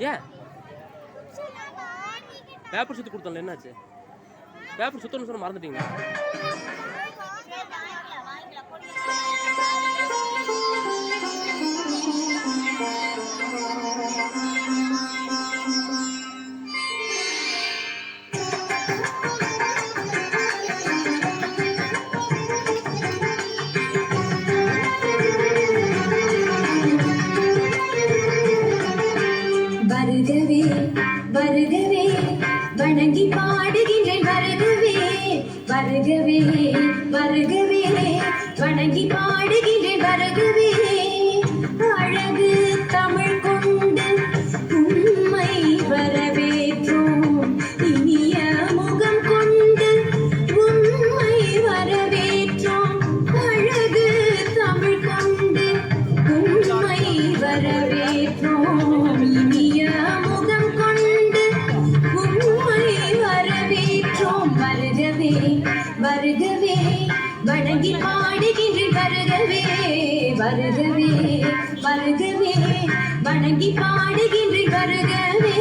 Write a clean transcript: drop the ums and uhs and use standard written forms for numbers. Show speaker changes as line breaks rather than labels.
ஏன் பேப்பர் சுற்றி கொடுத்தோம்ல என்னாச்சு? பேப்பர் சுத்தணும்னு சொன்ன மறந்துட்டீங்களா?
வருகவே வருகவே வணங்கி பாடுகின்றேன் வருகவே வருகவே வருகவே வணங்கி பாடுகின்றேன் வருகவே அழகு தமிழ் கொண்டு உண்மை வரவேற்றோம் இனிய முகம் கொண்டு உண்மை வரவேற்றோம் அழகு தமிழ் கொண்டு உண்மை வரவேற்றோம் இனிய முகம் கொண்டு உண்மை வரவேற்றோம் வருகவே வருகவே வணங்கி பாடுகின்றேன் வருகவே வருகவே வருகவே வணங்கி பாடுகின்றேன் வருகவே